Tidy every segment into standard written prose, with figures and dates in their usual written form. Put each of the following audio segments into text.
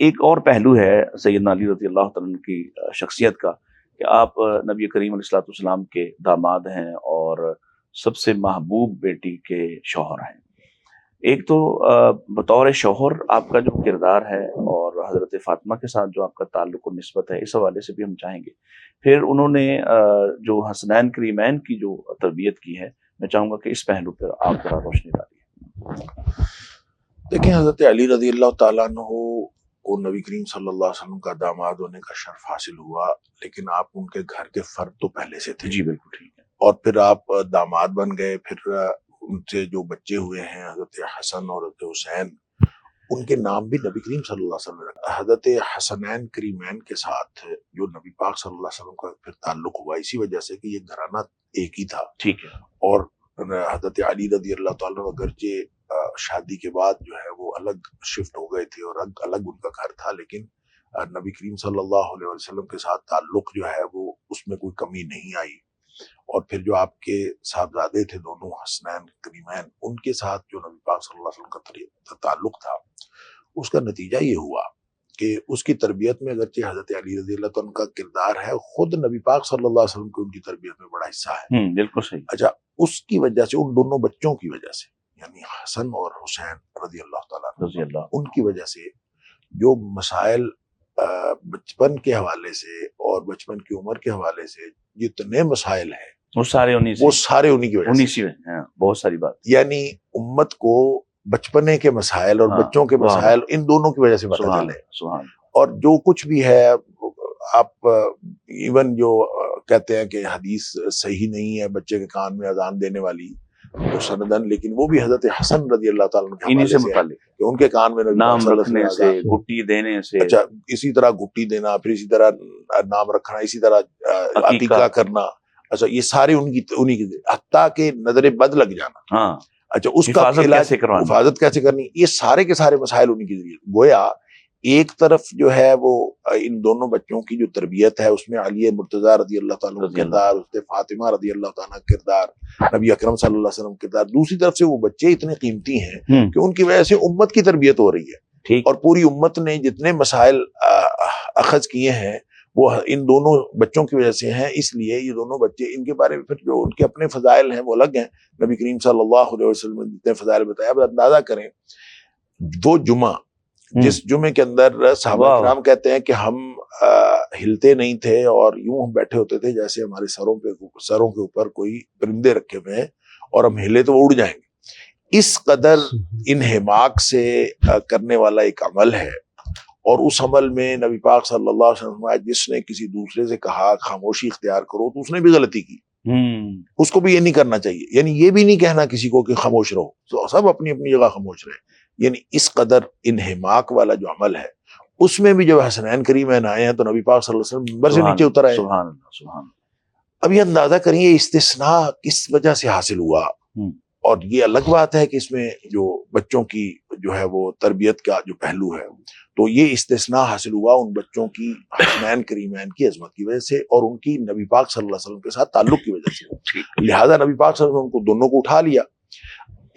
ایک اور پہلو ہے سیدنا علی رضی اللہ تعالیٰ عنہ کی شخصیت کا کہ آپ نبی کریم علیہ الصلوۃ والسلام کے داماد ہیں اور سب سے محبوب بیٹی کے شوہر ہیں۔ ایک تو بطور شوہر آپ کا جو کردار ہے اور حضرت فاطمہ کے ساتھ جو آپ کا تعلق و نسبت ہے، اس حوالے سے بھی ہم چاہیں گے۔ پھر انہوں نے جو حسنین کریمین کی جو تربیت کی ہے، میں چاہوں گا کہ اس پہلو پر آپ ذرا روشنی ڈالیے۔ دیکھیں، حضرت علی رضی اللہ تعالیٰ عنہ کو نبی کریم صلی اللہ علیہ وسلم کا داماد ہونے کا شرف حاصل ہوا، لیکن آپ ان کے گھر کے فرد تو پہلے سے تھے۔ جی بالکل ٹھیک ہے۔ اور پھر آپ داماد بن گئے، پھر ان سے جو بچے ہوئے ہیں حضرت حسن اور حضرت حسین، ان کے نام بھی نبی کریم صلی اللہ علیہ وسلم نے رکھا۔ حضرت حسنین کریمین کے ساتھ جو نبی پاک صلی اللہ علیہ وسلم کا پھر تعلق ہوا، اسی وجہ سے کہ یہ گھرانہ ایک ہی تھا۔ ٹھیک ہے۔ اور حضرت علی رضی اللہ تعالیٰ عنہ اگرچہ شادی کے بعد جو ہے وہ الگ شفٹ ہو گئے تھے اور الگ ان کا گھر تھا، لیکن نبی کریم صلی اللہ علیہ وسلم کے ساتھ تعلق جو ہے وہ اس میں کوئی کمی نہیں آئی۔ اور پھر جو آپ کے صاحبزادے تھے دونوں حسنین کریمین، ان کے ساتھ جو نبی پاک صلی اللہ علیہ وسلم کا تعلق تھا، اس کا نتیجہ یہ ہوا کہ اس کی تربیت میں اگرچہ حضرت علی رضی اللہ عنہ کا کردار ہے، خود نبی پاک صلی اللہ علیہ وسلم کو ان کی تربیت میں بڑا حصہ ہے۔ بالکل صحیح۔ اچھا، اس کی وجہ سے، ان دونوں بچوں کی وجہ سے، یعنی حسن اور حسین رضی اللہ تعالیٰ عنہ، ان کی وجہ سے جو مسائل بچپن کے حوالے سے اور بچپن کی عمر کے حوالے سے جتنے مسائل ہیں وہ سارے انہی کی وجہ سے، بہت ساری بات، یعنی امت کو بچپنے کے مسائل اور بچوں کے مسائل ان دونوں کی وجہ سے پتہ چلے۔ اور جو کچھ بھی ہے، آپ ایون جو کہتے ہیں کہ حدیث صحیح نہیں ہے بچے کے کان میں اذان دینے والی وہ سندن، لیکن وہ بھی حضرت حسن رضی اللہ تعالیٰ عنہ کے حوالے سے ہے کہ ان کے کان میں نام رکھنے سے، گھٹی دینے سے، اچھا اسی طرح گھٹی دینا، پھر اسی طرح نام رکھنا، اسی طرح عقیقہ کرنا، اچھا یہ سارے انہی کی، حتیٰ کہ نظر بد لگ جانا، اچھا اس کا علاج، حفاظت کیسے کرنی، یہ سارے کے سارے مسائل انہی کے ذریعے۔ گویا ایک طرف جو ہے وہ ان دونوں بچوں کی جو تربیت ہے اس میں علی مرتضیٰ رضی اللہ تعالیٰ عنہ کردار، اس سے فاطمہ رضی اللہ تعالیٰ کردار، نبی اکرم صلی اللہ علیہ وسلم کردار، دوسری طرف سے وہ بچے اتنے قیمتی ہیں کہ ان کی وجہ سے امت کی تربیت ہو رہی ہے، اور پوری امت نے جتنے مسائل اخذ کیے ہیں وہ ان دونوں بچوں کی وجہ سے ہیں۔ اس لیے یہ دونوں بچے، ان کے بارے میں پھر جو ان کے اپنے فضائل ہیں وہ الگ ہیں، نبی کریم صلی اللہ علیہ وسلم نے جتنے فضائل بتایا، اب اندازہ کریں وہ جمعہ جس جمعے کے اندر صحابہ کرام کہتے ہیں کہ ہم ہلتے نہیں تھے اور یوں ہم بیٹھے ہوتے تھے جیسے ہمارے سروں کے اوپر کوئی پرندے رکھے ہوئے ہیں اور ہم ہلے تو وہ اڑ جائیں گے۔ اس قدر انہماک سے کرنے والا ایک عمل ہے، اور اس عمل میں نبی پاک صلی اللہ علیہ وسلم جس نے کسی دوسرے سے کہا خاموشی اختیار کرو تو اس نے بھی غلطی کی، اس کو بھی یہ نہیں کرنا چاہیے، یعنی یہ بھی نہیں کہنا کسی کو کہ خاموش رہو، تو سب اپنی اپنی جگہ خاموش رہے، یعنی اس قدر انہماک والا جو عمل ہے اس میں بھی جب حسنین کریمین آئے ہیں تو نبی پاک صلی اللہ علیہ وسلم ممبر سے نیچے اتر آئے۔ سبحان اللہ، سبحان اللہ۔ اب یہ اندازہ کریں یہ استثناء کس وجہ سے حاصل ہوا، اور یہ الگ بات ہے کہ اس میں جو بچوں کی جو ہے وہ تربیت کا جو پہلو ہے، تو یہ استثناء حاصل ہوا ان بچوں کی حسنین کریمین کی عظمت کی وجہ سے اور ان کی نبی پاک صلی اللہ علیہ وسلم کے ساتھ تعلق کی وجہ سے، لہذا نبی پاک صلی اللہ علیہ وسلم کو دونوں کو اٹھا لیا۔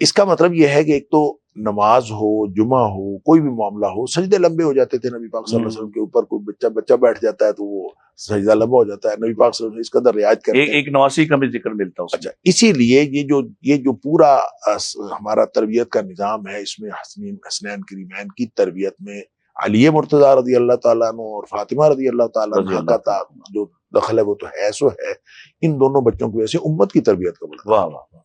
اس کا مطلب یہ ہے کہ ایک تو نماز ہو، جمعہ ہو، کوئی بھی معاملہ ہو، سجدے لمبے ہو جاتے تھے نبی پاک صلی اللہ علیہ وسلم کے اوپر، کوئی بچہ بیٹھ جاتا ہے تو وہ سجدہ لمبا ہو جاتا ہے، نبی پاک صلی اللہ علیہ وسلم اس قدر رعایت کرتے ہیں، ایک نواسی کا بھی ذکر ملتا ہے۔ اچھا، اسی لیے یہ جو پورا ہمارا تربیت کا نظام ہے، اس میں حسنین کریمین کی تربیت میں علی مرتضیٰ رضی اللہ تعالیٰ عنہ اور فاطمہ رضی اللہ تعالیٰ عنہ کا جو دخل ہے وہ تو ہے سو ہے، ان دونوں بچوں کی وجہ سے امت کی تربیت کا بڑا۔ واہ واہ۔